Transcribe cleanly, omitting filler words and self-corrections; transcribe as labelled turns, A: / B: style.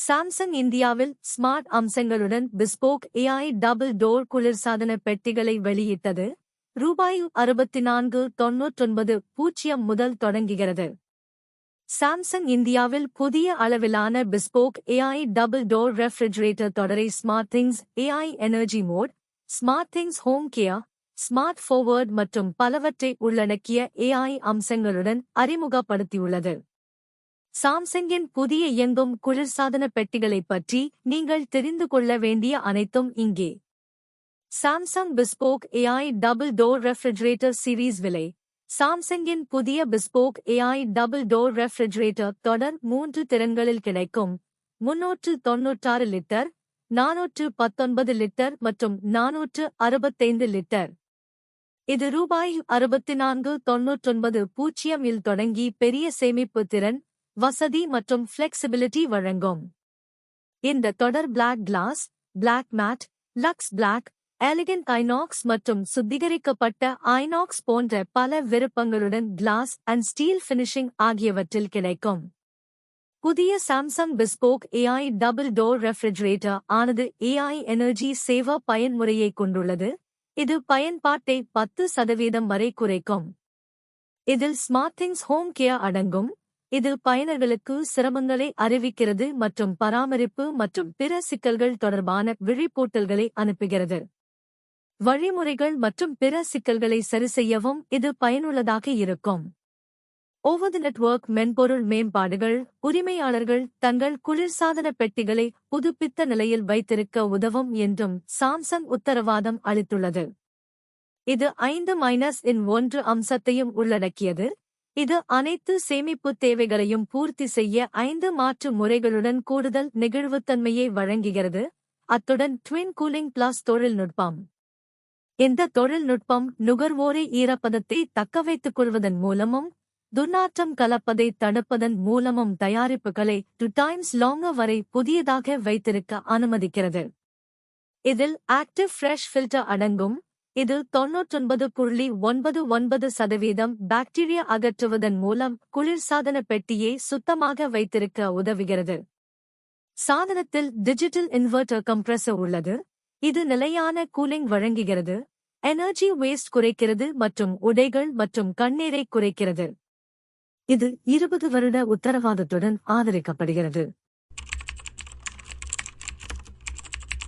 A: Samsung இந்தியாவில் smart அம்சங்களுடன் bespoke AI double door குளிர்சாதன பெட்டிகளை வெளியிட்டது. ரூபாய் 64,99 முதல் தொடங்குகிறது. சாம்சங் இந்தியாவில் புதிய அளவிலான bespoke AI double door refrigerator தொடரை smart things AI energy mode, smart things home care, smart forward மற்றும் பலவற்றை உள்ளடக்கிய AI அம்சங்களுடன் அறிமுகப்படுத்தியுள்ளது. சாம்சங்கின் புதிய இயங்கும் குளிர்சாதன பெட்டிகளைப் பற்றி நீங்கள் தெரிந்து கொள்ள வேண்டிய அனைத்தும் இங்கே. Samsung Bespoke AI double door refrigerator series விலை. சாம்சங்கின் புதிய bespoke AI double door refrigerator தொடர் 3 திறன்களில் கிடைக்கும். 396 லிட்டர், 419 லிட்டர் மற்றும் 465 லிட்டர். இது ரூபாய் 64,99 இல் தொடங்கி பெரிய சேமிப்பு திறன், வசதி மற்றும் ஃபிளெக்சிபிலிட்டி வழங்கும். இந்த தொடர் black glass, black matte, lux black, elegant inox மற்றும் சுத்திகரிக்கப்பட்ட ஐநாக்ஸ் போன்ற பல விருப்பங்களுடன் கிளாஸ் அண்ட் ஸ்டீல் ஃபினிஷிங் ஆகியவற்றில் கிடைக்கும். புதிய Samsung Bespoke AI double door refrigerator ஆனது AI எனர்ஜி சேவர் பயன்முறையை கொண்டுள்ளது. இது பயன்பாட்டை 10% வரை குறைக்கும். இதில் ஸ்மார்ட் திங்ஸ் ஹோம் கேர் அடங்கும். இது பயனர்களுக்கு சிரமங்களை அறிவிக்கிறது மற்றும் பராமரிப்பு மற்றும் பிற சிக்கல்கள் தொடர்பான விழிப்பூட்டல்களை அனுப்புகிறது. வழிமுறைகள் மற்றும் பிற சிக்கல்களை சரிசெய்யவும் இது பயனுள்ளதாக இருக்கும். ஓவர் தி நெட்வொர்க் மென்பொருள் மேம்பாடுகள் உரிமையாளர்கள் தங்கள் குளிர்சாதன பெட்டிகளை புதுப்பித்த நிலையில் வைத்திருக்க உதவும் என்றும் சாம்சங் உத்தரவாதம் அளித்துள்ளது. இது 5-1 அம்சத்தையும் உள்ளடக்கியது. இது அனைத்து சேமிப்பு தேவைகளையும் பூர்த்தி செய்ய 5 மாற்று முறைகளுடன் கூடுதல் நெகிழ்வுத்தன்மையை வழங்குகிறது. அத்துடன் ட்வின் கூலிங் பிளஸ் தொழில்நுட்பம். இந்த தொழில்நுட்பம் நுகர்வோரை ஈரப்பதத்தை தக்கவைத்துக் கொள்வதன் மூலமும் துர்நாற்றம் கலப்பதை தடுப்பதன் மூலமும் தயாரிப்புகளை 2 times longer வரை புதியதாக வைத்திருக்க அனுமதிக்கிறது. இதில் ஆக்டிவ் ஃப்ரெஷ் ஃபில்டர் அடங்கும். இது 99.99% பாக்டீரியா அகற்றுவதன் மூலம் குளிர்சாதன பெட்டியை சுத்தமாக வைத்திருக்க உதவுகிறது. சாதனத்தில் டிஜிட்டல் இன்வெர்ட்டர் கம்ப்ரஸர் உள்ளது. இது நிலையான கூலிங் வழங்குகிறது, எனர்ஜி வேஸ்ட் குறைக்கிறது மற்றும் உடைகள் மற்றும் கண்ணீரை குறைக்கிறது. இது 20 வருட உத்தரவாதத்துடன் ஆதரிக்கப்படுகிறது.